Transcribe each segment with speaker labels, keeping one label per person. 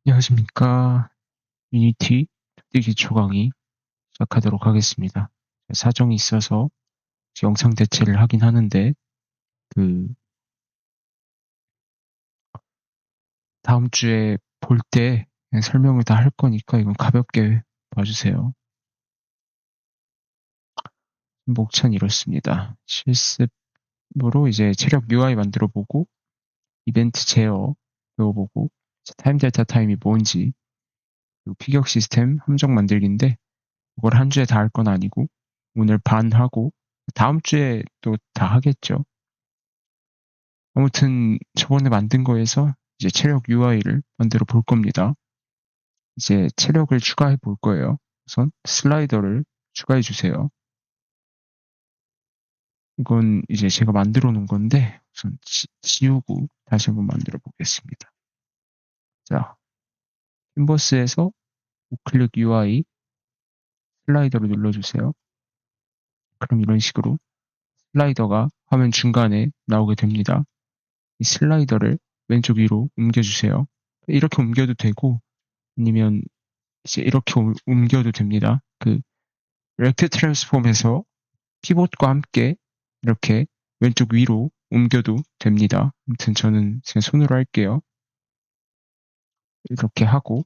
Speaker 1: 안녕하십니까. 유니티 2D 기초 강의 시작하도록 하겠습니다. 사정이 있어서 영상 대체를 하긴 하는데, 그, 다음 주에 볼 때 설명을 다 할 거니까 이건 가볍게 봐주세요. 목차는 이렇습니다. 실습으로 이제 체력 UI 만들어 보고, 이벤트 제어 배워보고, 타임 델타 타임이 뭔지, 그리고 피격 시스템 함정 만들기인데, 그걸 한 주에 다 할 건 아니고, 오늘 반 하고, 다음 주에 또 다 하겠죠. 아무튼 저번에 만든 거에서 이제 체력 UI를 만들어 볼 겁니다. 이제 체력을 추가해 볼 거예요. 우선 슬라이더를 추가해 주세요. 이건 이제 제가 만들어 놓은 건데 우선 지우고 다시 한번 만들어 보겠습니다. 자, 캔버스에서 우클릭 UI 슬라이더를 눌러주세요. 그럼 이런 식으로 슬라이더가 화면 중간에 나오게 됩니다. 이 슬라이더를 왼쪽 위로 옮겨주세요. 이렇게 옮겨도 되고 아니면 이제 이렇게 옮겨도 됩니다. 그 렉트 트랜스폼에서 피봇과 함께 이렇게 왼쪽 위로 옮겨도 됩니다. 아무튼 저는 제 손으로 할게요. 이렇게 하고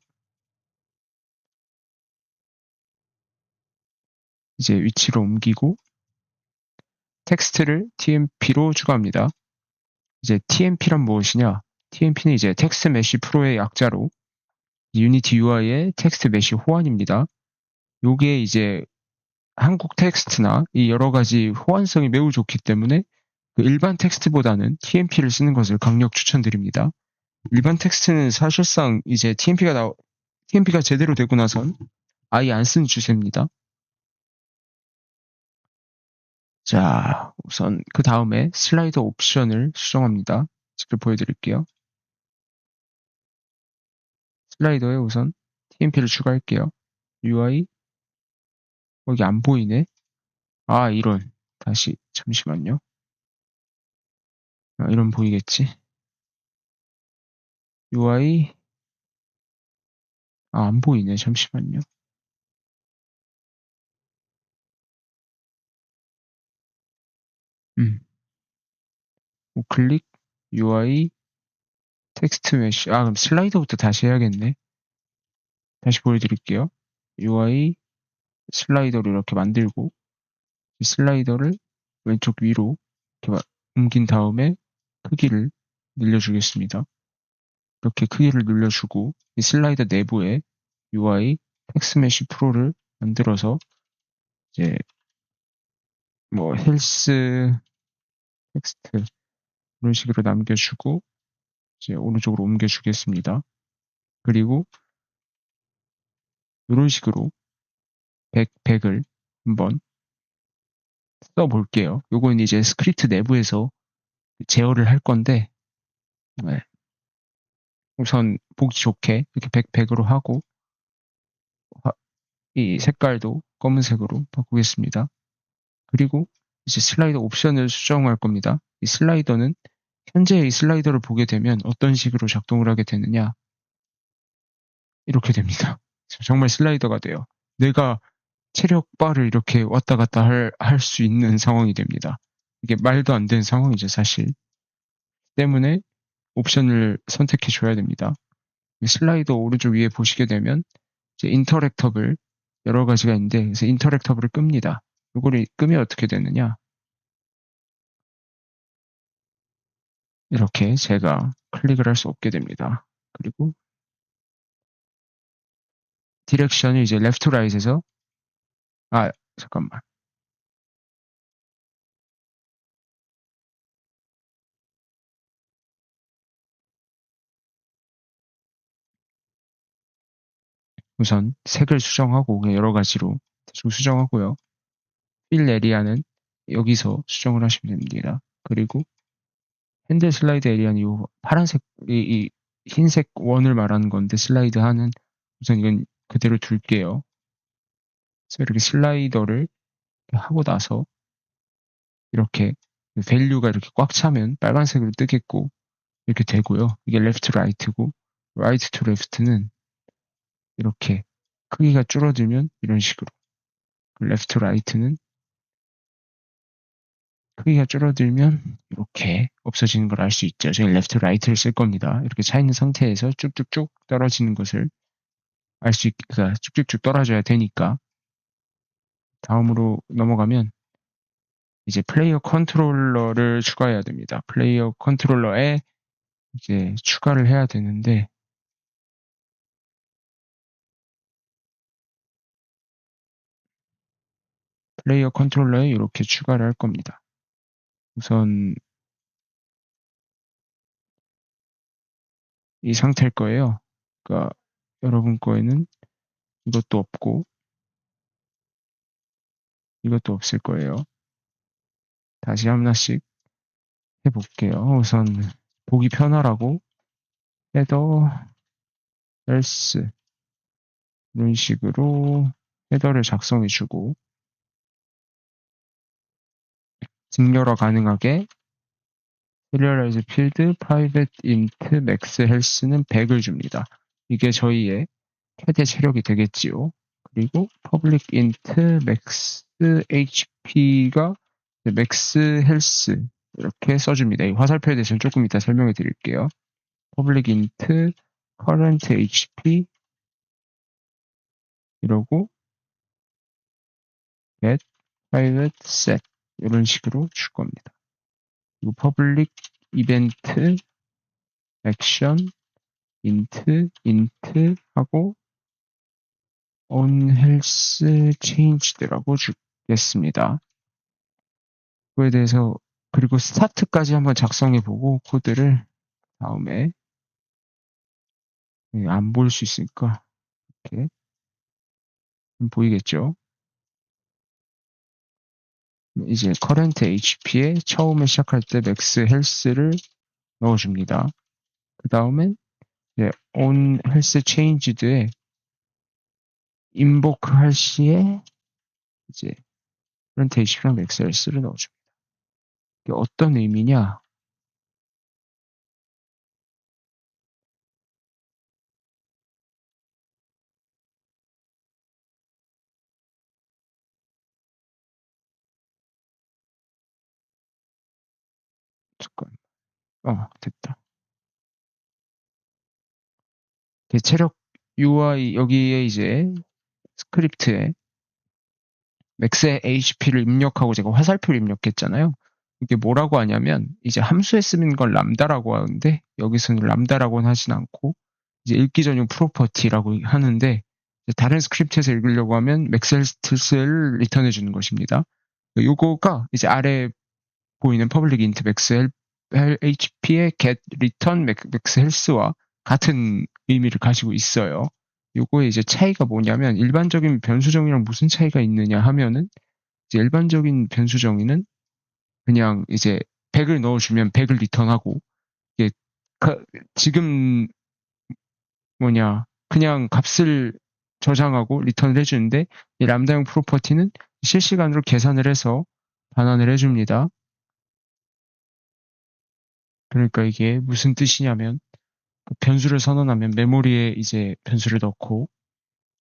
Speaker 1: 이제 위치로 옮기고 텍스트를 TMP로 추가합니다. 이제 TMP란 무엇이냐? TMP는 이제 텍스트 메쉬 프로의 약자로 유니티 UI의 텍스트 메쉬 호환입니다. 요게 이제 한국 텍스트나 이 여러 가지 호환성이 매우 좋기 때문에 그 일반 텍스트보다는 TMP를 쓰는 것을 강력 추천드립니다. 일반 텍스트는 사실상 이제 TMP가 제대로 되고 나선 아예 안 쓰는 추세입니다. 자, 우선 그 다음에 슬라이더 옵션을 수정합니다. 직접 보여드릴게요. 슬라이더에 우선 TMP를 추가할게요. UI, 여기 안 보이네. 아, 이런. 다시, 잠시만요. 아, 이런 보이겠지? UI, 아, 안 보이네. 잠시만요. 우클릭, UI, 텍스트 메쉬. 아, 그럼 슬라이더부터 다시 해야겠네. 다시 보여드릴게요. UI, 슬라이더를 이렇게 만들고, 이 슬라이더를 왼쪽 위로 이렇게 옮긴 다음에 크기를 늘려주겠습니다. 이렇게 크기를 늘려주고, 이 슬라이더 내부에 UI, 텍스트 메쉬 프로를 만들어서, 이제, 뭐, 헬스, 텍스트, 이런 식으로 남겨주고, 이제 오른쪽으로 옮겨주겠습니다. 그리고, 이런 식으로 100을 한번 써볼게요. 요건 이제 스크립트 내부에서 제어를 할 건데, 네. 우선 보기 좋게 이렇게 100으로 하고, 이 색깔도 검은색으로 바꾸겠습니다. 그리고 이제 슬라이더 옵션을 수정할 겁니다. 이 슬라이더는 현재 이 슬라이더를 보게 되면 어떤 식으로 작동을 하게 되느냐, 이렇게 됩니다. 정말 슬라이더가 돼요. 내가 체력 바를 이렇게 왔다 갔다 할 수 있는 상황이 됩니다. 이게 말도 안 되는 상황이죠, 사실. 때문에 옵션을 선택해 줘야 됩니다. 슬라이더 오른쪽 위에 보시게 되면 이제 인터랙터블 여러 가지가 있는데 그래서 인터랙터블을 끕니다. 이거를 끄면 어떻게 되느냐? 이렇게 제가 클릭을 할 수 없게 됩니다. 그리고 디렉션을 이제 레프트 라이트에서 아 잠깐만 우선 색을 수정하고 여러 가지로 대충 수정하고요. 필 에리아는 여기서 수정을 하시면 됩니다. 그리고 핸들 슬라이드 에리아는 이 파란색 이 흰색 원을 말하는 건데 슬라이드 하는 우선 이건 그대로 둘게요. 그래서 이렇게 슬라이더를 하고 나서 이렇게 밸류가 이렇게 꽉 차면 빨간색으로 뜨겠고 이렇게 되고요. 이게 레프트 라이트고 right to left는 이렇게 크기가 줄어들면 이런 식으로, left to right는 크기가 줄어들면 이렇게 없어지는 걸 알 수 있죠. 저희 left, right를 쓸 겁니다. 이렇게 차 있는 상태에서 쭉쭉쭉 떨어지는 것을 알 수 그러니까 쭉쭉쭉 떨어져야 되니까. 다음으로 넘어가면 이제 플레이어 컨트롤러를 추가해야 됩니다. 플레이어 컨트롤러에 이제 추가를 해야 되는데 플레이어 컨트롤러에 이렇게 추가를 할 겁니다. 우선 이 상태일 거예요. 그러니까 여러분 거에는 이것도 없고 이것도 없을 거예요. 다시 하나씩 해볼게요. 우선 보기 편하라고 헤더, else 이런 식으로 헤더를 작성해주고 직렬화 가능하게 serialize field private int max health는 100을 줍니다. 이게 저희의 최대 체력이 되겠지요. 그리고 public int max hp가 max health 이렇게 써줍니다. 이 화살표에 대해서는 조금 이따 설명해 드릴게요. public int current hp 이러고 get private set 이런 식으로 줄 겁니다. 그리고 public event action int 하고 on health changed라고 주겠습니다. 그거에 대해서 그리고 스타트까지 한번 작성해보고 코드를 다음에 안 보일 수 있으니까 이렇게 보이겠죠? 이제 current HP에 처음에 시작할 때 max health를 넣어줍니다. 그 다음엔 on health changed에 invoke 할 시에 이제 current HP랑 max health를 넣어줍니다. 이게 어떤 의미냐? 잠깐, 됐다. 체력 UI 여기에 이제 스크립트에 맥스의 HP를 입력하고 제가 화살표를 입력했잖아요. 이게 뭐라고 하냐면 이제 함수에 쓰는 걸 람다라고 하는데 여기서는 람다라고는 하진 않고 이제 읽기 전용 프로퍼티라고 하는데 다른 스크립트에서 읽으려고 하면 맥셀스를 리턴해 주는 것입니다. 요거가 이제 아래 보이는 public int max hp의 get return max health와 같은 의미를 가지고 있어요. 요거의 이제 차이가 뭐냐면 일반적인 변수 정의랑 무슨 차이가 있느냐 하면은 이제 일반적인 변수 정의는 그냥 이제 100을 넣어주면 100을 리턴하고 이게 지금 그냥 값을 저장하고 리턴을 해주는데 이 람다형 프로퍼티는 실시간으로 계산을 해서 반환을 해줍니다. 그러니까 이게 무슨 뜻이냐면 변수를 선언하면 메모리에 이제 변수를 넣고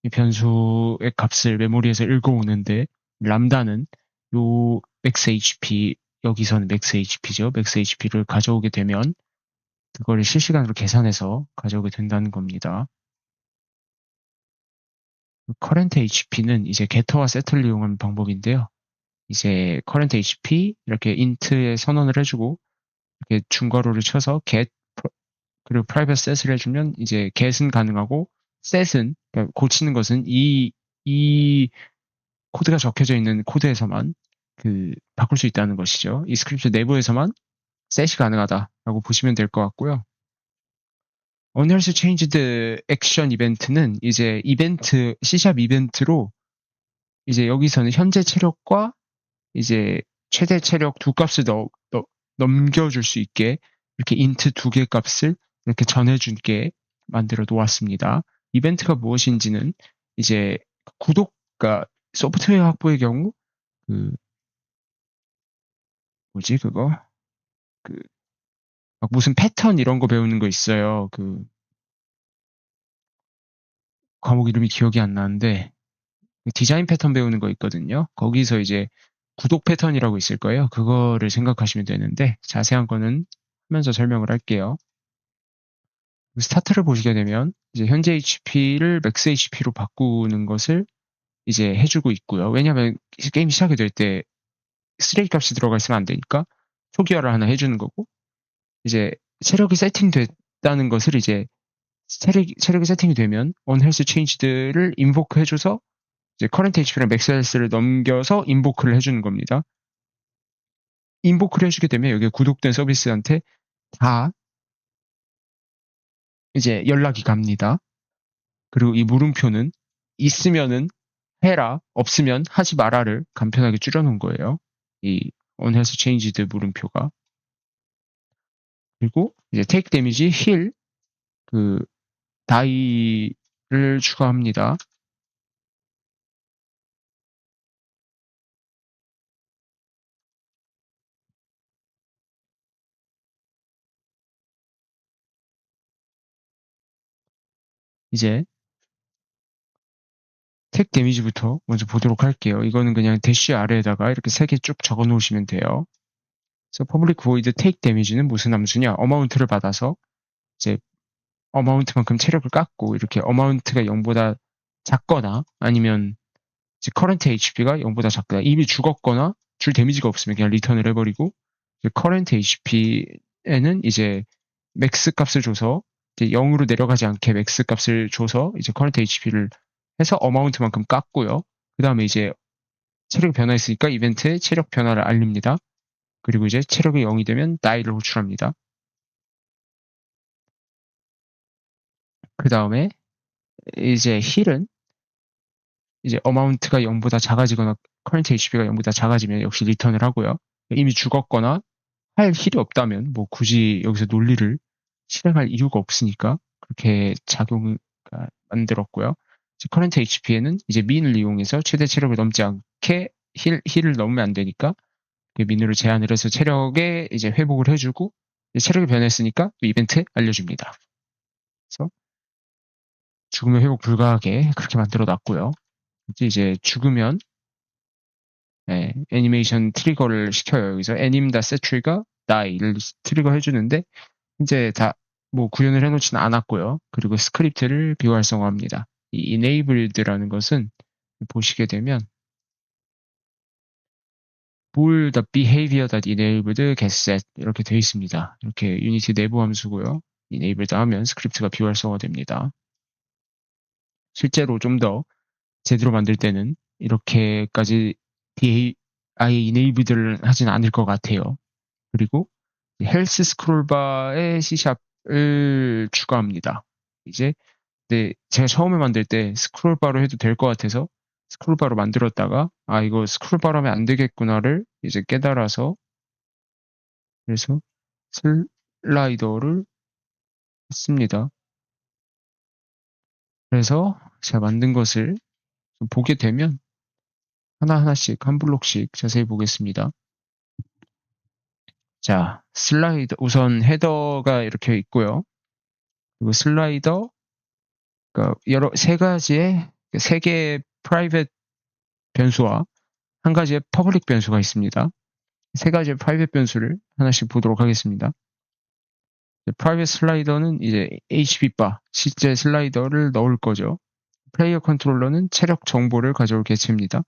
Speaker 1: 이 변수의 값을 메모리에서 읽어오는데 람다는 요 max HP 여기서는 max HP죠. max HP를 가져오게 되면 그거를 실시간으로 계산해서 가져오게 된다는 겁니다. current HP는 이제 get와 set를 이용하는 방법인데요. 이제 current HP 이렇게 int에 선언을 해주고 이렇게 중괄호를 쳐서 get 그리고 private set을 해주면 이제 get은 가능하고 set은 그러니까 고치는 것은 이 코드가 적혀져 있는 코드에서만 바꿀 수 있다는 것이죠. 이 스크립트 내부에서만 set이 가능하다라고 보시면 될 것 같고요. onHealth changed action 이벤트는 이제 이벤트 C# 이벤트로 이제 여기서는 현재 체력과 이제 최대 체력 두 값을 넘겨줄 수 있게 이렇게 int 두 개 값을 이렇게 전해줄게 만들어 놓았습니다. 이벤트가 무엇인지는 이제 구독가 소프트웨어 확보의 경우 뭐지 그거 막 무슨 패턴 이런 거 배우는 거 있어요. 과목 이름이 기억이 안 나는데 디자인 패턴 배우는 거 있거든요. 거기서 이제 구독 패턴이라고 있을 거예요. 그거를 생각하시면 되는데 자세한 거는 하면서 설명을 할게요. 스타트를 보시게 되면 이제 현재 HP를 맥스 HP로 바꾸는 것을 이제 해주고 있고요. 왜냐하면 게임 시작이 될 때 쓰레기 값이 들어가 있으면 안 되니까 초기화를 하나 해주는 거고 이제 체력이 세팅됐다는 것을 이제 체력이 세팅이 되면 언헬스 체인지들을 인보크 해줘서 이제 커런트 HP랑 맥스 헬스를 넘겨서 인보크를 해주는 겁니다. 인보크를 해주게 되면 여기 구독된 서비스한테 다 이제 연락이 갑니다. 그리고 이 물음표는 있으면은 해라, 없으면 하지 마라를 간편하게 줄여놓은 거예요. 이 언헬스 체인지드 물음표가. 그리고 이제 테이크 데미지, 힐, 그 다이를 추가합니다. 이제 택 데미지부터 먼저 보도록 할게요. 이거는 그냥 대쉬 아래에다가 이렇게 3개 쭉 적어 놓으시면 돼요. 그래서 public void take damage는 무슨 함수냐? 어마운트를 받아서 이제 어마운트만큼 체력을 깎고 이렇게 어마운트가 0보다 작거나 아니면 이제 current HP가 0보다 작거나 이미 죽었거나 줄 데미지가 없으면 그냥 리턴을 해버리고 current HP에는 이제 맥스 값을 줘서 이제 0으로 내려가지 않게 맥스 값을 줘서 이제 current HP를 해서 어마운트만큼 깎고요. 그 다음에 이제 체력이 변화했으니까 이벤트에 체력 변화를 알립니다. 그리고 이제 체력이 0이 되면 나이를 호출합니다. 그 다음에 이제 힐은 이제 어마운트가 0보다 작아지거나 커런트 HP가 0보다 작아지면 역시 리턴을 하고요. 이미 죽었거나 할 힐이 없다면 뭐 굳이 여기서 논리를 실행할 이유가 없으니까 그렇게 작용을 만들었고요. 커런트 HP에는 이제 민을 이용해서 최대 체력을 넘지 않게 힐을 넘으면 안 되니까 민으로 제한을 해서 체력에 이제 회복을 해주고 체력이 변했으니까 이벤트에 알려줍니다. 그래서 죽으면 회복 불가하게 그렇게 만들어 놨고요. 이제 죽으면 애니메이션 트리거를 시켜요. 여기서 애님.set trigger die를 트리거 해주는데 이제 다 뭐 구현을 해놓지는 않았고요. 그리고 스크립트를 비활성화합니다. 이 enabled라는 것은 보시게 되면 bool the behavior that enabled get set 이렇게 되어 있습니다. 이렇게 유니티 내부 함수고요. enabled 하면 스크립트가 비활성화됩니다. 실제로 좀 더 제대로 만들 때는 이렇게까지 아예 enabled를 하진 않을 것 같아요. 그리고 헬스 스크롤바에 C샵을 추가합니다. 이제 제가 처음에 만들 때 스크롤바로 해도 될 것 같아서 스크롤바로 만들었다가 이거 스크롤바로 하면 안 되겠구나를 이제 깨달아서 그래서 슬라이더를 했습니다. 그래서 제가 만든 것을 보게 되면 하나하나씩 한 블록씩 자세히 보겠습니다. 자, 슬라이더 우선 헤더가 이렇게 있고요. 그리고 슬라이더 그러니까 세 개의 프라이빗 변수와 한 가지의 퍼블릭 변수가 있습니다. 세 가지의 프라이빗 변수를 하나씩 보도록 하겠습니다. 프라이빗 슬라이더는 이제 HP바 실제 슬라이더를 넣을 거죠. 플레이어 컨트롤러는 체력 정보를 가져올 개체입니다.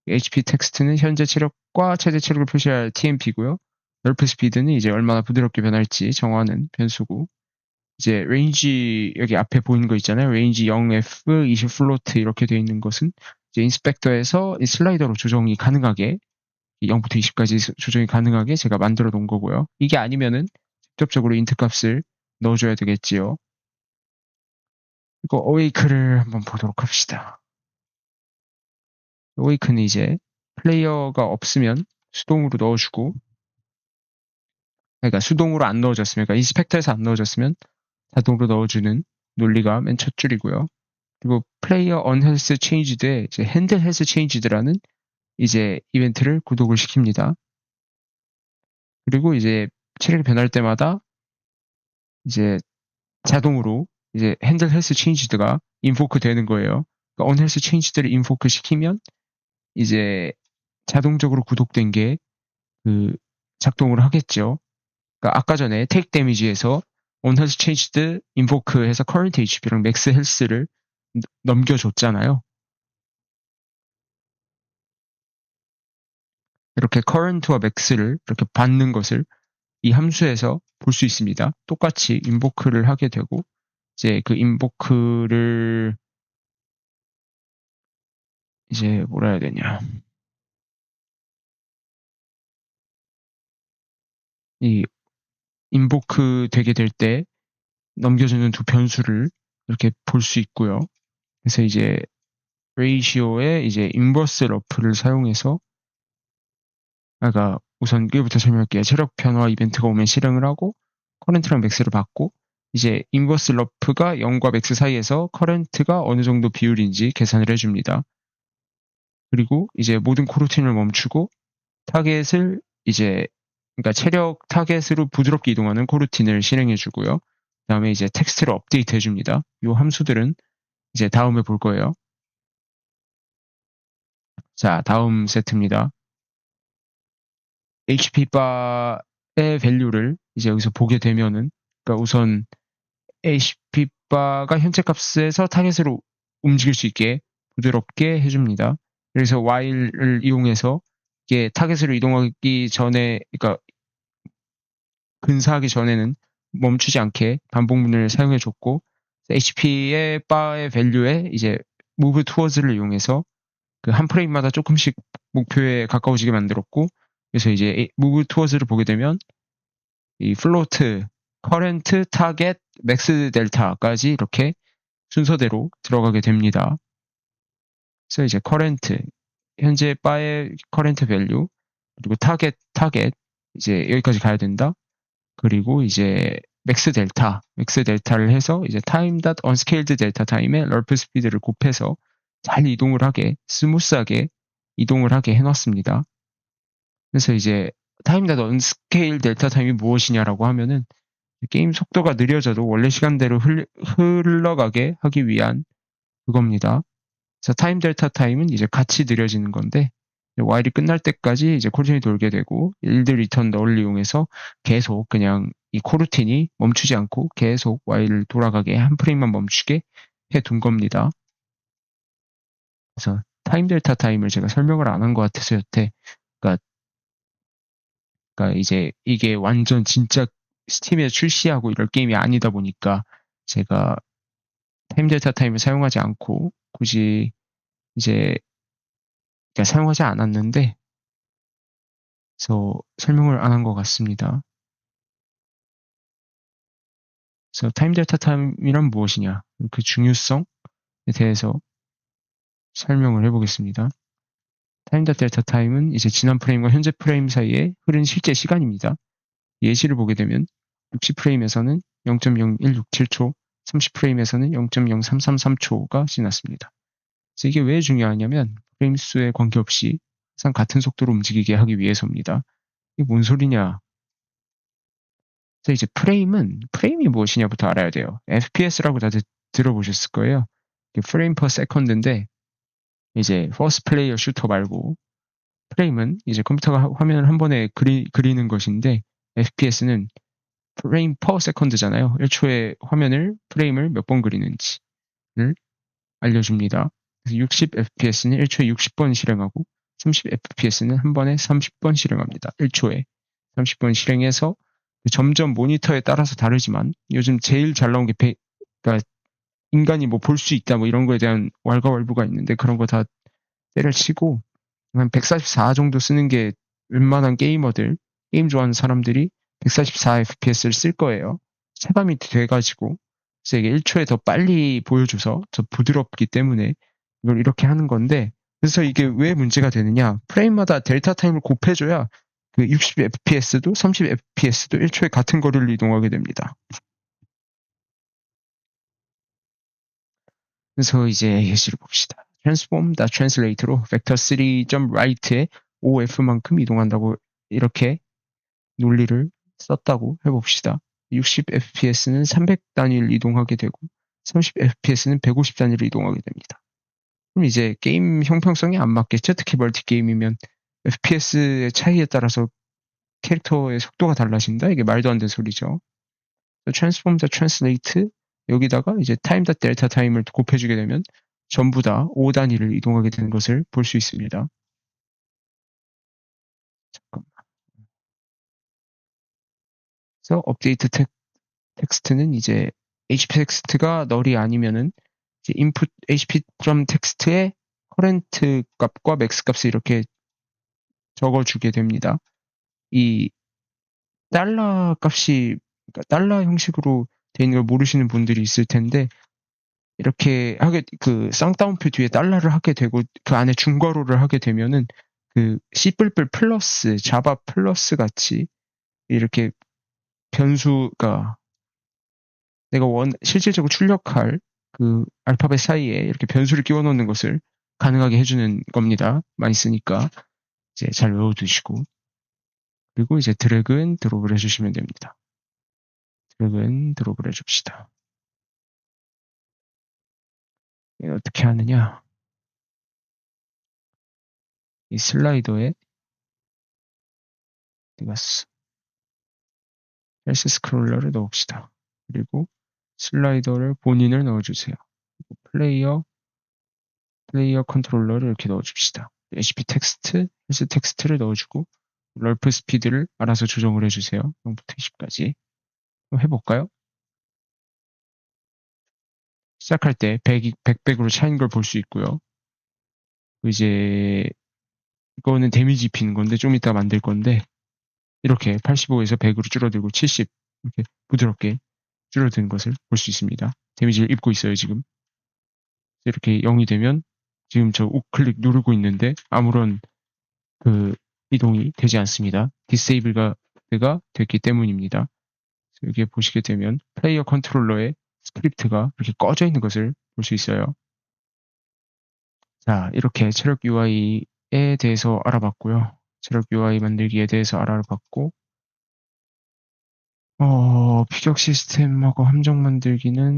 Speaker 1: HP 텍스트는 현재 체력과 최대 체력을 표시할 TMP고요. 널프 스피드는 이제 얼마나 부드럽게 변할지 정하는 변수고 이제 레인지 여기 앞에 보이는 거 있잖아요. 레인지 0F, 20 플로트 이렇게 되어 있는 것은 이제 인스펙터에서 이 슬라이더로 조정이 가능하게 0부터 20까지 조정이 가능하게 제가 만들어 놓은 거고요. 이게 아니면은 직접적으로 인트 값을 넣어줘야 되겠지요. 이거 어웨이크를 한번 보도록 합시다. 어웨이크는 이제 플레이어가 없으면 수동으로 넣어주고 그러니까 수동으로 안 넣어줬으면 그러니까 인스펙터에서 안 넣어줬으면 자동으로 넣어주는 논리가 맨 첫 줄이고요. 그리고 플레이어 언헬스 체인지드에 이제 핸들 헬스 체인지드라는 이제 이벤트를 구독을 시킵니다. 그리고 이제 체력이 변할 때마다 이제 자동으로 이제 핸들 헬스 체인지드가 인포크 되는 거예요. 그러니까 언 헬스 체인지드를 인포크 시키면 이제 자동적으로 구독된 게 그 작동을 하겠죠. 그러니까 아까 전에 테이크 데미지에서 언 헬스 체인지드 인포크 해서 커런트 HP랑 맥스 헬스를 넘겨줬잖아요. 이렇게 커런트와 맥스를 이렇게 받는 것을 이 함수에서 볼 수 있습니다. 똑같이 인보크를 하게 되고 이제 그 인보크를 이제 뭐라 해야 되냐. 이 인보크 되게 될 때 넘겨주는 두 변수를 이렇게 볼 수 있고요. 그래서 이제 레이시오에 이제 인버스 러프를 사용해서 우선 이거부터 설명할게요. 체력 변화 이벤트가 오면 실행을 하고 커런트랑 맥스를 받고 이제 인버스 러프가 0과 맥스 사이에서 커런트가 어느 정도 비율인지 계산을 해줍니다. 그리고 이제 모든 코르틴을 멈추고 타겟을 이제 그러니까 체력 타겟으로 부드럽게 이동하는 코르틴을 실행해 주고요. 그다음에 이제 텍스트를 업데이트 해줍니다. 이 함수들은 이제 다음에 볼 거예요. 자, 다음 세트입니다. HP 바의 밸류를 이제 여기서 보게 되면은 그러니까 우선 HP 바가 현재 값에서 타겟으로 움직일 수 있게 부드럽게 해줍니다. 그래서 while을 이용해서 이게 타겟으로 이동하기 전에 그러니까 근사하기 전에는 멈추지 않게 반복문을 사용해 줬고 HP의 바의 밸류에 이제 move towards를 이용해서 그 한 프레임마다 조금씩 목표에 가까워지게 만들었고 그래서 이제 move towards를 보게 되면 이 float, current, target, max delta까지 이렇게 순서대로 들어가게 됩니다. 그래서 이제 current 현재 바의 current value 그리고 target 이제 여기까지 가야 된다. 그리고 이제 맥스 델타를 해서 이제 time dot unscaled delta time에 럴프 스피드를 곱해서 잘 이동을 하게 스무스하게 이동을 하게 해놨습니다. 그래서 이제 time dot unscaled delta time이 무엇이냐라고 하면은 게임 속도가 느려져도 원래 시간대로 흘러가게 하기 위한 그겁니다. 그래서 타임 델타 타임은 이제 같이 느려지는 건데 while이 끝날 때까지 이제 코르틴이 돌게 되고 일드 리턴 널을 이용해서 계속 그냥 이 코르틴이 멈추지 않고 계속 while을 돌아가게 한 프레임만 멈추게 해둔 겁니다. 그래서 타임 델타 타임을 제가 설명을 안 한 것 같아서 여태 그러니까 이제 이게 완전 진짜 스팀에 출시하고 이럴 게임이 아니다 보니까 제가 타임 델타 타임을 사용하지 않고 굳이 이제 그러니까 사용하지 않았는데 그래서 설명을 안 한 것 같습니다. 그래서 타임 델타 타임이란 무엇이냐 그 중요성에 대해서 설명을 해보겠습니다. 타임 델타 타임은 이제 지난 프레임과 현재 프레임 사이에 흐른 실제 시간입니다. 예시를 보게 되면 60프레임에서는 0.0167초, 30프레임에서는 0.0333초가 지났습니다. 그래서 이게 왜 중요하냐면 프레임 수에 관계없이 항상 같은 속도로 움직이게 하기 위해서입니다. 이게 뭔 소리냐? 그래서 이제 프레임이 무엇이냐부터 알아야 돼요. FPS라고 다들 들어보셨을 거예요. 프레임 퍼 세컨드인데 이제 퍼스트 플레이어 슈터 말고 프레임은 이제 컴퓨터가 화면을 한 번에 그리는 것인데 FPS는 프레임 퍼 세컨드잖아요. 1초에 프레임을 몇 번 그리는지를 알려줍니다. 그래서 60 FPS는 1초에 60번 실행하고 30 FPS는 한 번에 30번 실행합니다. 1초에 30번 실행해서 점점 모니터에 따라서 다르지만 요즘 제일 잘 나온 게 그러니까 인간이 뭐 볼 수 있다 뭐 이런 거에 대한 왈가왈부가 있는데 그런 거 다 때려치고 한 144 정도 쓰는 게 웬만한 게이머들 게임 좋아하는 사람들이 144 FPS를 쓸 거예요. 체감이 돼가지고 그래서 이게 1초에 더 빨리 보여줘서 더 부드럽기 때문에 이걸 이렇게 하는 건데 그래서 이게 왜 문제가 되느냐 프레임마다 델타 타임을 곱해줘야 그 60 FPS도 30 FPS도 1초에 같은 거리를 이동하게 됩니다. 그래서 이제 예시를 봅시다. transform the translate로 vector 3.right의 OF만큼 이동한다고 이렇게 논리를 썼다고 해봅시다. 60 FPS는 300 단위를 이동하게 되고 30fps는 150단위로 이동하게 됩니다. 그럼 이제 게임 형평성이 안 맞겠죠? 특히 멀티 게임이면 fps의 차이에 따라서 캐릭터의 속도가 달라진다? 이게 말도 안 되는 소리죠. transform the translate 여기다가 이제 time 델타 타임을 곱해주게 되면 전부 다 5단위를 이동하게 되는 것을 볼 수 있습니다. 잠깐만. 그래서 업데이트 텍스트는 이제 HP 텍스트가 널이 아니면은 이제 input HP.text의 current 값과 max 값을 이렇게 적어주게 됩니다. 이 달러 값이 그러니까 달러 형식으로 되어 있는 걸 모르시는 분들이 있을 텐데 이렇게 하게 그 쌍따옴표 뒤에 달러를 하게 되고 그 안에 중괄호를 하게 되면은 그 C++ 플러스 자바 플러스 같이 이렇게 변수가 내가 실질적으로 출력할 그 알파벳 사이에 이렇게 변수를 끼워 넣는 것을 가능하게 해주는 겁니다. 많이 쓰니까 이제 잘 외워두시고 그리고 이제 드래그 앤 드롭을 해주시면 됩니다. 드래그 앤 드롭을 해줍시다. 어떻게 하느냐? 이 슬라이더에 어디 갔어? 헬스 스크롤러를 넣읍시다. 그리고 슬라이더를 본인을 넣어주세요. 그리고 플레이어 컨트롤러를 이렇게 넣어줍시다. HP 텍스트, 헬스 텍스트를 넣어주고 럴프 스피드를 알아서 조정을 해주세요. 0부터 20까지. 해볼까요? 시작할 때 100으로 차인 걸 볼 수 있고요. 이제 이거는 데미지 입히는 건데 좀 이따 만들 건데 이렇게 85에서 100으로 줄어들고 70 이렇게 부드럽게 줄어드는 것을 볼 수 있습니다. 데미지를 입고 있어요 지금. 이렇게 0이 되면 지금 저 우클릭 누르고 있는데 아무런 그 이동이 되지 않습니다. 디세이블가 됐기 때문입니다. 여기에 보시게 되면 플레이어 컨트롤러의 스크립트가 이렇게 꺼져 있는 것을 볼 수 있어요. 자, 이렇게 체력 UI에 대해서 알아봤고요. 체력 UI 만들기에 대해서 알아봤고, 피격 시스템하고 함정 만들기는